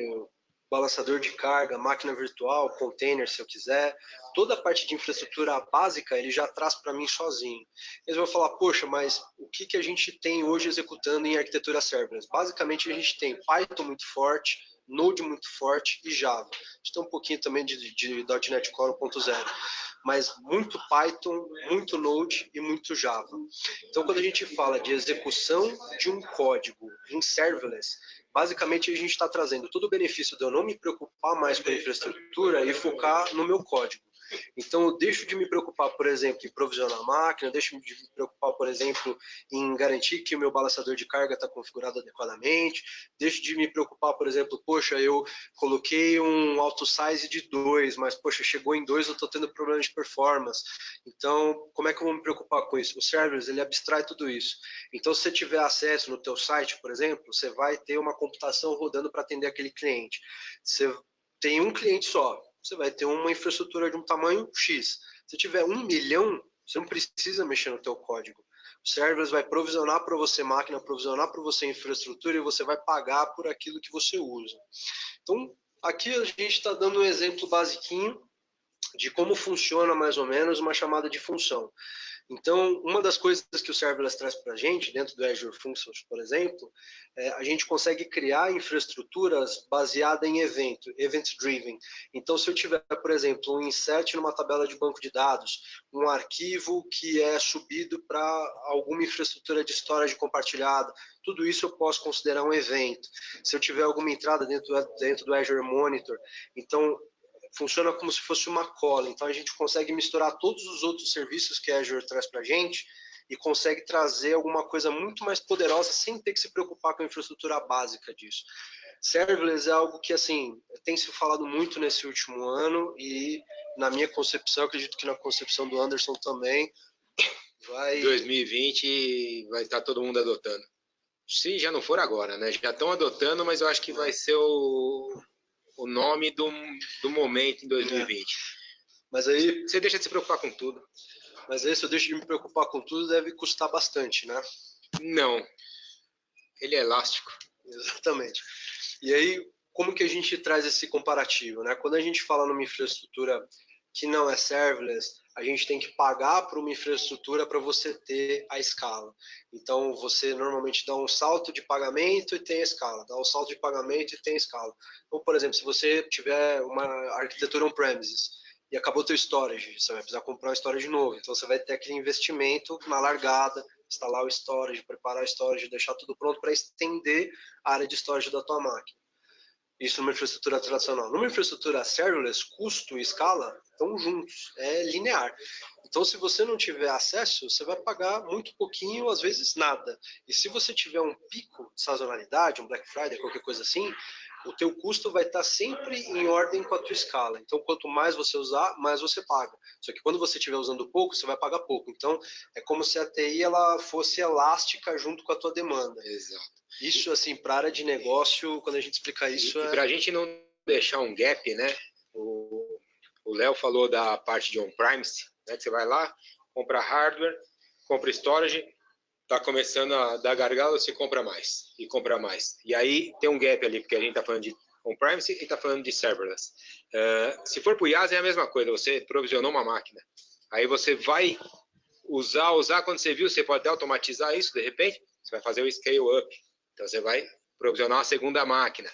balançador de carga, máquina virtual, container, se eu quiser. Toda a parte de infraestrutura básica ele já traz para mim sozinho. Eles vão falar, poxa, mas o que a gente tem hoje executando em arquitetura serverless? Basicamente, a gente tem Python muito forte, Node muito forte e Java. A gente tem um pouquinho também de .NET Core 1.0, mas muito Python, muito Node e muito Java. Então, quando a gente fala de execução de um código em serverless, basicamente a gente está trazendo todo o benefício de eu não me preocupar mais com a infraestrutura e focar no meu código. Então, eu deixo de me preocupar, por exemplo, em provisionar a máquina, deixo de me preocupar, por exemplo, em garantir que o meu balançador de carga está configurado adequadamente, deixo de me preocupar, por exemplo, poxa, eu coloquei um auto size de 2, mas, poxa, chegou em 2, eu estou tendo problema de performance. Então, como é que eu vou me preocupar com isso? O serverless, ele abstrai tudo isso. Então, se você tiver acesso no teu site, por exemplo, você vai ter uma computação rodando para atender aquele cliente. Você tem um cliente só, você vai ter uma infraestrutura de um tamanho X. Se tiver 1 milhão, você não precisa mexer no teu código. O serverless vai provisionar para você máquina, provisionar para você infraestrutura e você vai pagar por aquilo que você usa. Então, aqui a gente está dando um exemplo basiquinho de como funciona mais ou menos uma chamada de função. Então, uma das coisas que o serverless traz para a gente, dentro do Azure Functions, por exemplo, a gente consegue criar infraestruturas baseadas em event-driven. Então, se eu tiver, por exemplo, um insert numa tabela de banco de dados, um arquivo que é subido para alguma infraestrutura de storage compartilhada, tudo isso eu posso considerar um evento. Se eu tiver alguma entrada dentro do Azure Monitor, então funciona como se fosse uma cola. Então a gente consegue misturar todos os outros serviços que a Azure traz para a gente e consegue trazer alguma coisa muito mais poderosa sem ter que se preocupar com a infraestrutura básica disso. Serverless é algo que, assim, tem se falado muito nesse último ano e, na minha concepção, acredito que na concepção do Anderson também, vai... 2020 vai estar todo mundo adotando. Se já não for agora, né? Já estão adotando, mas eu acho que vai ser o nome do momento em 2020. Mas aí... Você deixa de se preocupar com tudo. Mas aí, se eu deixo de me preocupar com tudo, deve custar bastante, né? Não. Ele é elástico. Exatamente. E aí, como que a gente traz esse comparativo, né? Quando a gente fala numa infraestrutura que não é serverless, a gente tem que pagar para uma infraestrutura para você ter a escala. Então, você normalmente dá um salto de pagamento e tem a escala, dá um salto de pagamento e tem a escala. Então, por exemplo, se você tiver uma arquitetura on-premises e acabou o teu storage, você vai precisar comprar um storage novo, então você vai ter aquele investimento na largada, instalar o storage, preparar o storage, deixar tudo pronto para estender a área de storage da tua máquina. Isso numa infraestrutura tradicional. Numa infraestrutura serverless, custo e escala estão juntos, é linear. Então, se você não tiver acesso, você vai pagar muito pouquinho, às vezes nada. E se você tiver um pico de sazonalidade, um Black Friday, qualquer coisa assim, o teu custo vai estar sempre em ordem com a tua escala. Então, quanto mais você usar, mais você paga. Só que quando você estiver usando pouco, você vai pagar pouco. Então, é como se a TI ela fosse elástica junto com a tua demanda. Exato. Isso, assim, para a área de negócio, quando a gente explica isso... E para a gente não deixar um gap, né? O Léo falou da parte de on-premise, né? Que você vai lá, compra hardware, compra storage, tá começando a dar gargalo, você compra mais, e compra mais. E aí tem um gap ali, porque a gente tá falando de on-premise e tá falando de serverless. Se for pro IaaS é a mesma coisa, você provisionou uma máquina. Aí você vai usar, quando você viu, você pode até automatizar isso, de repente, você vai fazer o scale up. Então você vai provisionar uma segunda máquina,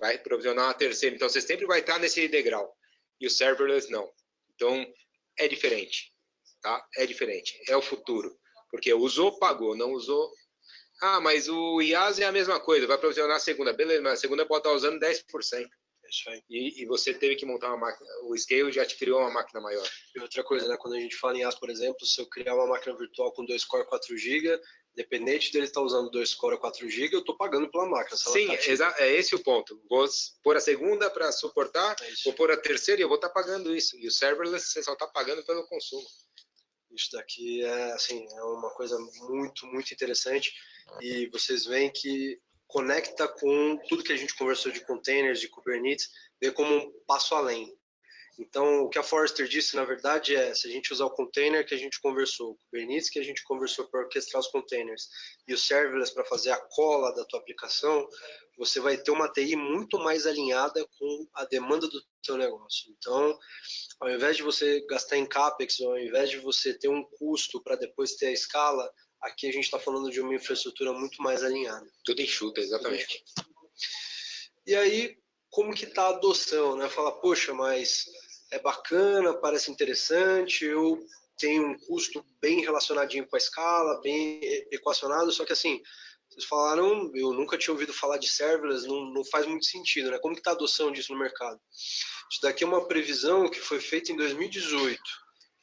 vai provisionar uma terceira. Então você sempre vai estar nesse degrau. E o serverless não. Então é diferente, tá? É diferente. É o futuro. Porque usou, pagou. Não usou... Ah, mas o IaaS é a mesma coisa. Vai provisionar a segunda. Beleza, mas a segunda pode estar usando 10%. É isso aí. E você teve que montar uma máquina. O Scale já te criou uma máquina maior. E outra coisa, né? Quando a gente fala em IaaS, por exemplo, se eu criar uma máquina virtual com 2 core 4 GB, dependente dele estar usando 2 core 4 GB, eu estou pagando pela máquina. Sim, é esse o ponto. Vou pôr a segunda para suportar, vou pôr a terceira e eu vou estar pagando isso. E o serverless você só está pagando pelo consumo. Isso daqui é, assim, é uma coisa muito, muito interessante. E vocês veem que conecta com tudo que a gente conversou de containers, de Kubernetes, vê como um passo além. Então, o que a Forrester disse, na verdade, é se a gente usar o container que a gente conversou, o Kubernetes que a gente conversou para orquestrar os containers e o serverless para fazer a cola da tua aplicação, você vai ter uma TI muito mais alinhada com a demanda do teu negócio. Então, ao invés de você gastar em CAPEX, ao invés de você ter um custo para depois ter a escala, aqui a gente está falando de uma infraestrutura muito mais alinhada. Tudo enxuta, exatamente. E aí, como que está a adoção, né? Fala, poxa, mas é bacana, parece interessante, eu tenho um custo bem relacionadinho com a escala, bem equacionado, só que assim, vocês falaram, eu nunca tinha ouvido falar de serverless, não faz muito sentido, né? Como que está a adoção disso no mercado? Isso daqui é uma previsão que foi feita em 2018.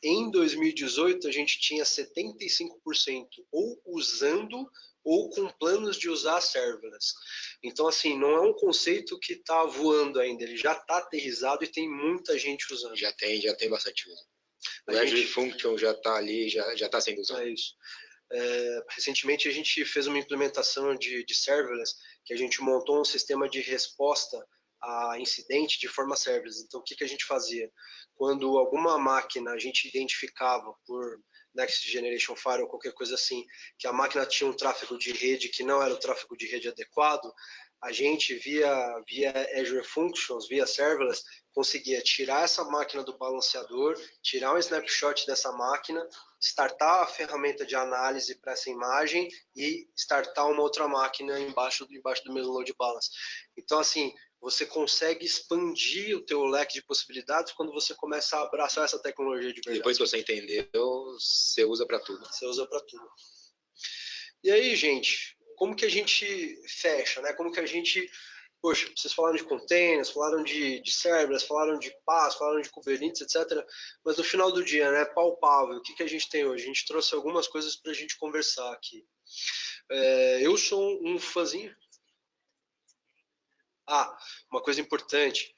Em 2018, a gente tinha 75% ou usando ou com planos de usar serverless. Então, assim, não é um conceito que está voando ainda, ele já está aterrissado e tem muita gente usando. Já tem bastante uso. O Azure Function já está ali, já está sendo usado. É isso. Recentemente a gente fez uma implementação de serverless, que a gente montou um sistema de resposta a incidente de forma serverless. Então, o que a gente fazia? Quando alguma máquina a gente identificava por Next Generation Firewall ou qualquer coisa assim, que a máquina tinha um tráfego de rede que não era o tráfego de rede adequado, a gente, via Azure Functions, via serverless, conseguia tirar essa máquina do balanceador, tirar um snapshot dessa máquina, startar a ferramenta de análise para essa imagem e startar uma outra máquina embaixo do mesmo load balance. Então, assim, você consegue expandir o teu leque de possibilidades quando você começa a abraçar essa tecnologia de verdade. Depois que você entendeu, você usa para tudo. Você usa para tudo. E aí, gente, como que a gente fecha, né? Como que a gente poxa, vocês falaram de containers, falaram de serverless, falaram de PaaS, falaram de Kubernetes, etc. Mas no final do dia, né, palpável, o que a gente tem hoje? A gente trouxe algumas coisas para a gente conversar aqui. Eu sou um fãzinho. Uma coisa importante.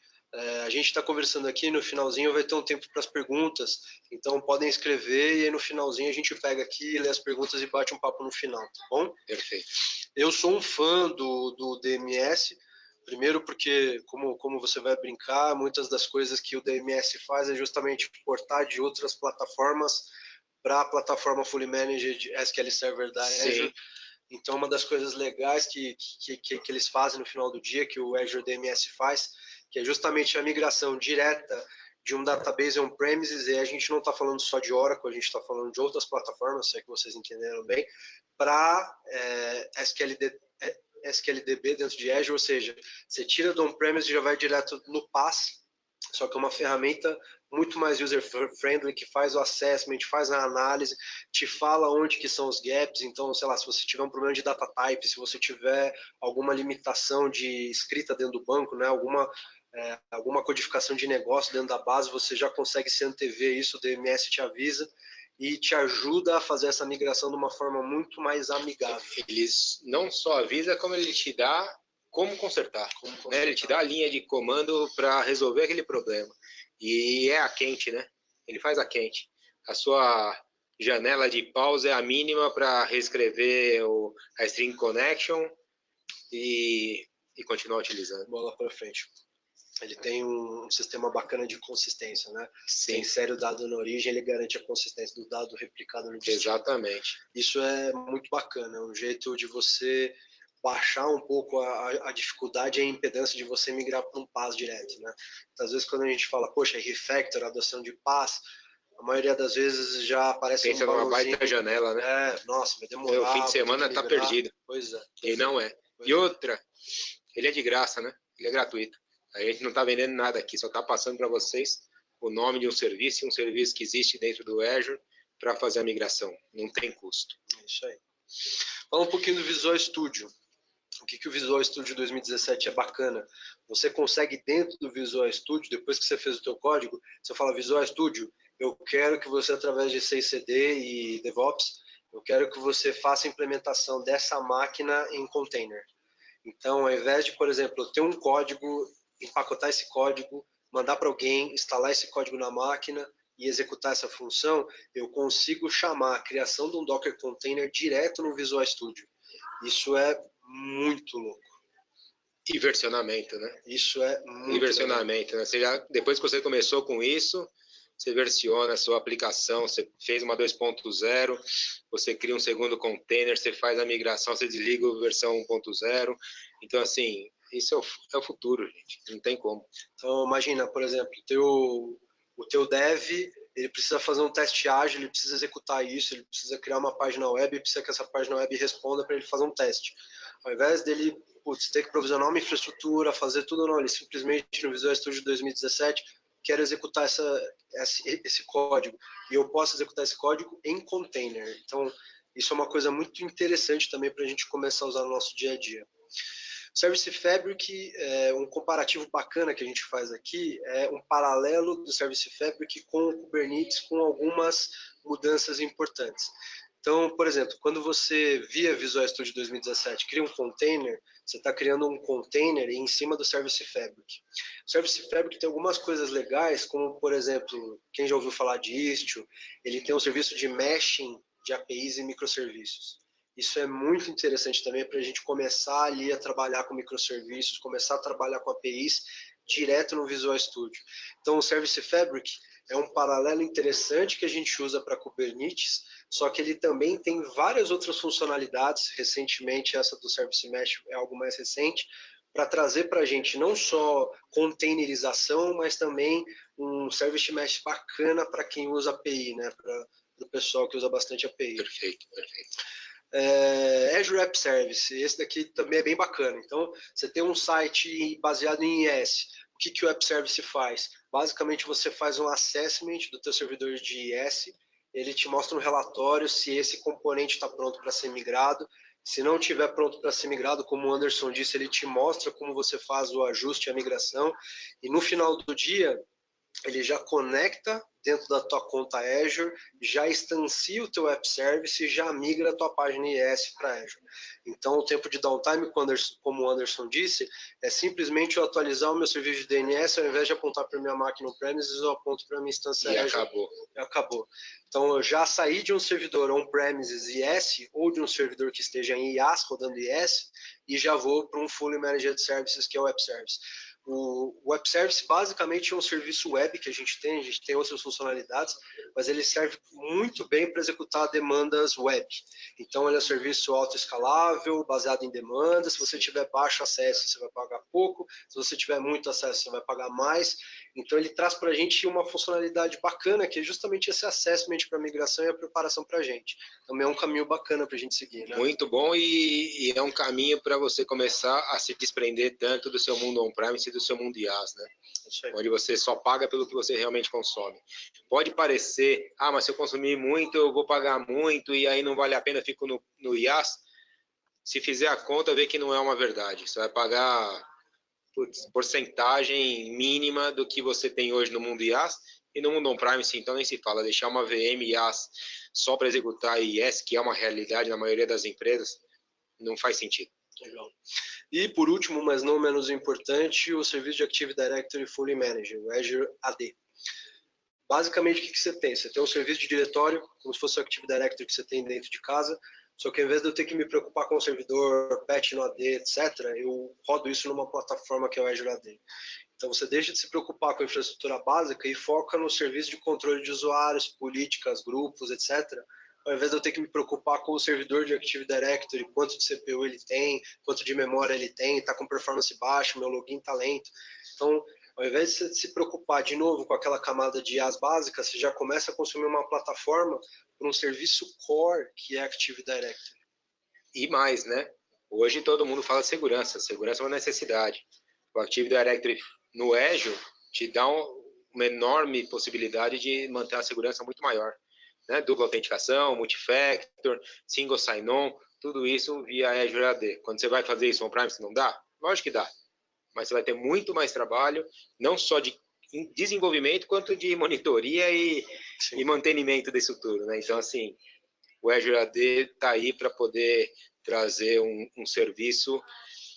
A gente está conversando aqui, no finalzinho vai ter um tempo para as perguntas, então podem escrever e aí no finalzinho a gente pega aqui, lê as perguntas e bate um papo no final, tá bom? Perfeito. Eu sou um fã do DMS, primeiro porque, como você vai brincar, muitas das coisas que o DMS faz é justamente portar de outras plataformas para a plataforma Fully Managed SQL Server da Azure. Então, uma das coisas legais que eles fazem no final do dia, que o Azure DMS faz, que é justamente a migração direta de um database on-premises, e a gente não está falando só de Oracle, a gente está falando de outras plataformas, se é que vocês entenderam bem, para SQLDB dentro de Azure, ou seja, você tira do on-premise e já vai direto no PaaS, só que é uma ferramenta muito mais user-friendly, que faz o assessment, faz a análise, te fala onde que são os gaps, então, sei lá, se você tiver um problema de data type, se você tiver alguma limitação de escrita dentro do banco, né, alguma codificação de negócio dentro da base, você já consegue se antever isso, o DMS te avisa e te ajuda a fazer essa migração de uma forma muito mais amigável. Eles não só avisa, como ele te dá como consertar. Né? Ele te dá a linha de comando para resolver aquele problema. E é a quente, né? Ele faz a quente. A sua janela de pausa é a mínima para reescrever a string connection e continuar utilizando. Bola para frente. Ele tem um sistema bacana de consistência, né? Sim. Você insere o dado na origem, ele garante a consistência do dado replicado no destino. Exatamente. Isso é muito bacana, é um jeito de você baixar um pouco a dificuldade e a impedância de você migrar para um PaaS direto, né? Às vezes quando a gente fala, poxa, refactor, adoção de PaaS, a maioria das vezes já aparece pensa numa baita janela, né? Nossa, vai demorar. O fim de semana tá perdido. Pois é. E não é. E outra, ele é de graça, né? Ele é gratuito. A gente não está vendendo nada aqui, só está passando para vocês o nome de um serviço que existe dentro do Azure para fazer a migração. Não tem custo. É isso aí. Fala um pouquinho do Visual Studio. O que o Visual Studio 2017 é bacana? Você consegue dentro do Visual Studio, depois que você fez o teu código, você fala Visual Studio, eu quero que você, através de CI/CD e DevOps, eu quero que você faça a implementação dessa máquina em container. Então, ao invés de, por exemplo, eu ter um código, empacotar esse código, mandar para alguém, instalar esse código na máquina e executar essa função, eu consigo chamar a criação de um Docker Container direto no Visual Studio. Isso é muito louco. E versionamento, né? Isso é muito E versionamento, né? Você já, depois que você começou com isso, você versiona a sua aplicação, você fez uma 2.0, você cria um segundo container, você faz a migração, você desliga a versão 1.0. Então, assim, isso é o futuro, gente. Não tem como. Então, imagina, por exemplo, o teu dev, ele precisa fazer um teste ágil, ele precisa executar isso, ele precisa criar uma página web, ele precisa que essa página web responda para ele fazer um teste. Ao invés dele ter que provisionar uma infraestrutura, fazer tudo, não, ele simplesmente no Visual Studio 2017 quer executar esse código e eu posso executar esse código em container. Então, isso é uma coisa muito interessante também para a gente começar a usar no nosso dia a dia. Service Fabric, um comparativo bacana que a gente faz aqui, é um paralelo do Service Fabric com o Kubernetes, com algumas mudanças importantes. Então, por exemplo, quando você via Visual Studio 2017 cria um container, você está criando um container em cima do Service Fabric. O Service Fabric tem algumas coisas legais, como, por exemplo, quem já ouviu falar de Istio, ele tem um serviço de meshing de APIs e microserviços. Isso é muito interessante também para a gente começar ali a trabalhar com microserviços, começar a trabalhar com APIs direto no Visual Studio. Então, o Service Fabric é um paralelo interessante que a gente usa para Kubernetes, só que ele também tem várias outras funcionalidades. Recentemente, essa do Service Mesh é algo mais recente, para trazer para a gente não só containerização, mas também um Service Mesh bacana para quem usa API, né? Para o pessoal que usa bastante API. Perfeito, perfeito. Azure App Service, esse daqui também é bem bacana. Então, você tem um site baseado em IS. O que o App Service faz? Basicamente, você faz um assessment do teu servidor de IS, ele te mostra um relatório se esse componente está pronto para ser migrado, Se não tiver pronto para ser migrado, como o Anderson disse, ele te mostra como você faz o ajuste e a migração. E no final do dia, ele já conecta dentro da tua conta Azure, já instancia o teu app service e já migra a tua página IS para Azure. Então, o tempo de downtime, como o Anderson disse, é simplesmente eu atualizar o meu serviço de DNS, ao invés de apontar para minha máquina on-premises, eu aponto para minha instância e Azure. Acabou. Então, eu já saí de um servidor on-premises IS ou de um servidor que esteja em IaaS, rodando IS, e já vou para um Fully Managed Services, que é o App Service. O Web Service basicamente é um serviço web que a gente tem outras funcionalidades, mas ele serve muito bem para executar demandas web. Então ele é um serviço autoescalável, baseado em demandas. Se você tiver baixo acesso, você vai pagar pouco. Se você tiver muito acesso, você vai pagar mais. Então ele traz para a gente uma funcionalidade bacana, que é justamente esse assessment para a migração e a preparação para a gente. Também é um caminho bacana para a gente seguir, né? Muito bom, e é um caminho para você começar a se desprender tanto do seu mundo on-premise e do seu mundo IaaS, né? Onde você só paga pelo que você realmente consome. Pode parecer, mas se eu consumir muito, eu vou pagar muito, e aí não vale a pena, eu fico no IaaS. Se fizer a conta, vê que não é uma verdade. Você vai pagar porcentagem mínima do que você tem hoje no mundo IaaS, e no mundo on-premise, então, nem se fala. Deixar uma VM IaaS só para executar IS, que é uma realidade na maioria das empresas, não faz sentido. Legal. E por último, mas não menos importante, o serviço de Active Directory Fully Managed, o Azure AD. Basicamente, o que você tem? Você tem um serviço de diretório, como se fosse o Active Directory que você tem dentro de casa, só que ao invés de eu ter que me preocupar com o servidor, patch no AD, etc., eu rodo isso numa plataforma que é o Azure AD. Então você deixa de se preocupar com a infraestrutura básica e foca no serviço de controle de usuários, políticas, grupos, etc., ao invés de eu ter que me preocupar com o servidor de Active Directory, quanto de CPU ele tem, quanto de memória ele tem, está com performance baixa, meu login está lento. Então, ao invés de você se preocupar de novo com aquela camada de IaaS básica, você já começa a consumir uma plataforma para um serviço core que é Active Directory. E mais, né? Hoje todo mundo fala de segurança. Segurança é uma necessidade. O Active Directory no Azure te dá uma enorme possibilidade de manter a segurança muito maior. Né? Dupla autenticação, multifactor, single sign-on, tudo isso via Azure AD. Quando você vai fazer isso on-premise, não dá? Lógico que dá. Mas você vai ter muito mais trabalho, não só de desenvolvimento, quanto de monitoria e mantenimento disso tudo. Né? Então, assim, o Azure AD está aí para poder trazer um serviço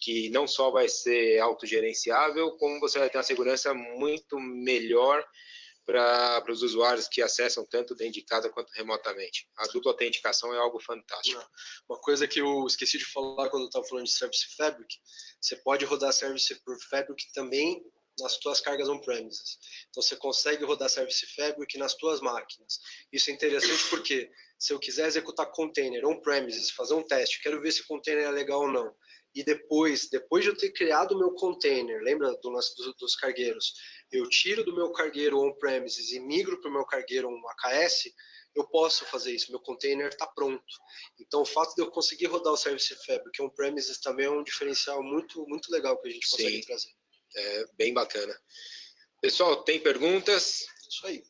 que não só vai ser autogerenciável, como você vai ter uma segurança muito melhor para os usuários que acessam tanto dentro de casa quanto remotamente. A dupla autenticação é algo fantástico. Uma coisa que eu esqueci de falar quando eu estava falando de Service Fabric, você pode rodar Service Fabric também nas tuas cargas on-premises. Então você consegue rodar Service Fabric nas tuas máquinas. Isso é interessante porque se eu quiser executar container on-premises, fazer um teste, quero ver se o container é legal ou não, e depois de eu ter criado o meu container, lembra dos cargueiros, eu tiro do meu cargueiro on-premises e migro para o meu cargueiro um AKS, eu posso fazer isso, meu container está pronto. Então, o fato de eu conseguir rodar o Service Fabric on-premises também é um diferencial muito, muito legal que a gente consegue trazer. É bem bacana. Pessoal, tem perguntas? Isso aí.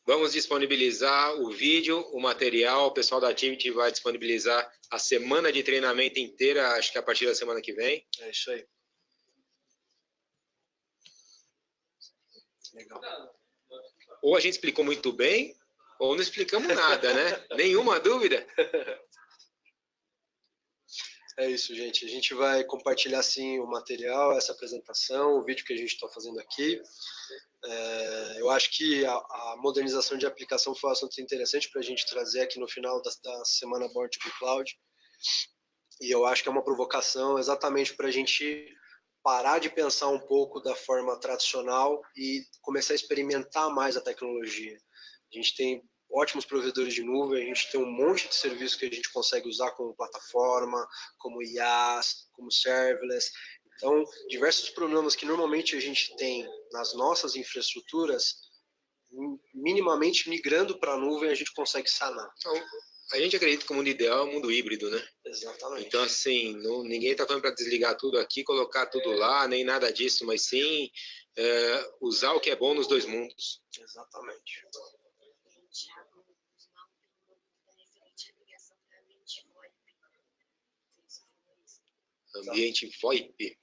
Vamos disponibilizar o vídeo, o material. O pessoal da Activity vai disponibilizar a semana de treinamento inteira, acho que a partir da semana que vem. É isso aí. Legal. Ou a gente explicou muito bem, ou não explicamos nada, né? Nenhuma dúvida? É isso, gente. A gente vai compartilhar, sim, o material, essa apresentação, o vídeo que a gente está fazendo aqui. Eu acho que a modernização de aplicação foi um assunto interessante para a gente trazer aqui no final da semana Born to be Cloud. E eu acho que é uma provocação exatamente para a gente parar de pensar um pouco da forma tradicional e começar a experimentar mais a tecnologia. A gente tem ótimos provedores de nuvem, a gente tem um monte de serviços que a gente consegue usar como plataforma, como IaaS, como serverless. Então, diversos problemas que normalmente a gente tem nas nossas infraestruturas, minimamente migrando para a nuvem, a gente consegue sanar. Então, a gente acredita que o mundo ideal é o mundo híbrido, né? Exatamente. Então, assim, ninguém está falando para desligar tudo aqui, colocar tudo lá, nem nada disso, mas sim usar o que é bom nos dois mundos. Exatamente. Ambiente VoIP.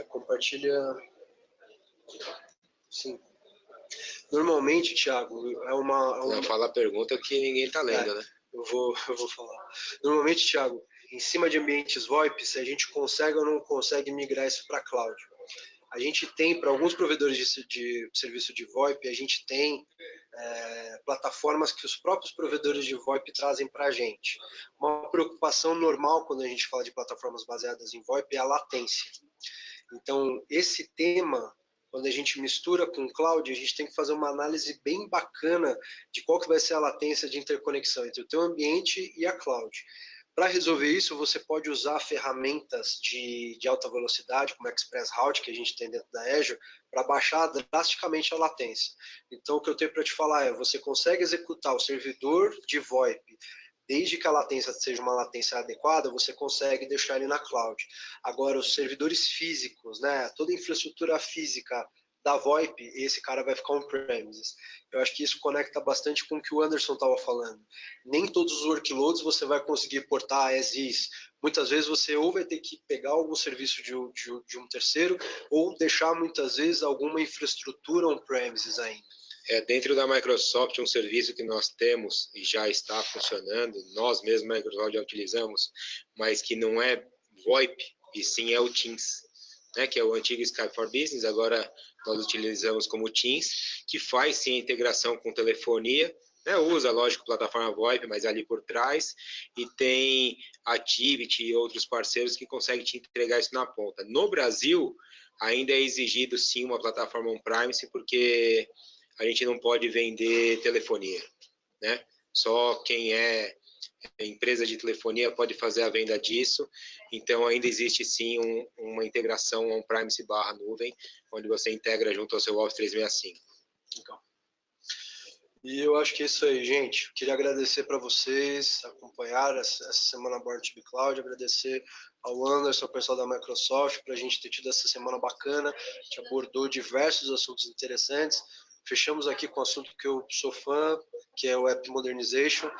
Compartilha. Sim. Normalmente, Thiago, Não fala a pergunta que ninguém está lendo, né? Eu vou falar. Normalmente, Thiago, em cima de ambientes VoIP, se a gente consegue ou não consegue migrar isso para cloud. A gente tem, para alguns provedores de serviço de VoIP, a gente tem plataformas que os próprios provedores de VoIP trazem para a gente. Uma preocupação normal quando a gente fala de plataformas baseadas em VoIP é a latência. Então, esse tema, quando a gente mistura com cloud, a gente tem que fazer uma análise bem bacana de qual que vai ser a latência de interconexão entre o teu ambiente e a cloud. Para resolver isso, você pode usar ferramentas de alta velocidade, como Express Route, que a gente tem dentro da Azure, para baixar drasticamente a latência. Então, o que eu tenho para te falar é, você consegue executar o servidor de VoIP, desde que a latência seja uma latência adequada, você consegue deixar ele na cloud. Agora, os servidores físicos, né, toda a infraestrutura física da VoIP, esse cara vai ficar on-premises. Eu acho que isso conecta bastante com o que o Anderson estava falando. Nem todos os workloads você vai conseguir portar as is. Muitas vezes você ou vai ter que pegar algum serviço de um terceiro, ou deixar muitas vezes alguma infraestrutura on-premises ainda. Dentro da Microsoft, um serviço que nós temos e já está funcionando, nós mesmos, Microsoft, já utilizamos, mas que não é VoIP, e sim é o Teams, né, que é o antigo Skype for Business, agora nós utilizamos como Teams, que faz sim a integração com telefonia, né, usa, lógico, plataforma VoIP, mas ali por trás, e tem Activity e outros parceiros que conseguem te entregar isso na ponta. No Brasil, ainda é exigido sim uma plataforma on-premise, porque a gente não pode vender telefonia, né? Só quem é empresa de telefonia pode fazer a venda disso, então ainda existe sim uma integração on-premise / nuvem, onde você integra junto ao seu Office 365. Legal. E eu acho que é isso aí, gente. Queria agradecer para vocês acompanhar essa semana Born to be Cloud, agradecer ao Anderson, ao pessoal da Microsoft, para a gente ter tido essa semana bacana. A gente abordou diversos assuntos interessantes. Fechamos aqui com o assunto que eu sou fã, que é o App Modernization.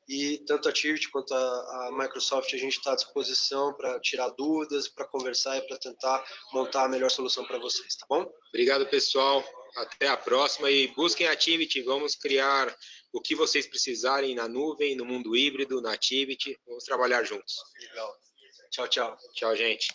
E tanto a Activity quanto a Microsoft, a gente está à disposição para tirar dúvidas, para conversar e para tentar montar a melhor solução para vocês, tá bom? Obrigado, pessoal. Até a próxima e busquem a Activity. Vamos criar o que vocês precisarem na nuvem, no mundo híbrido, na Activity. Vamos trabalhar juntos. Legal. Tchau, tchau. Tchau, gente.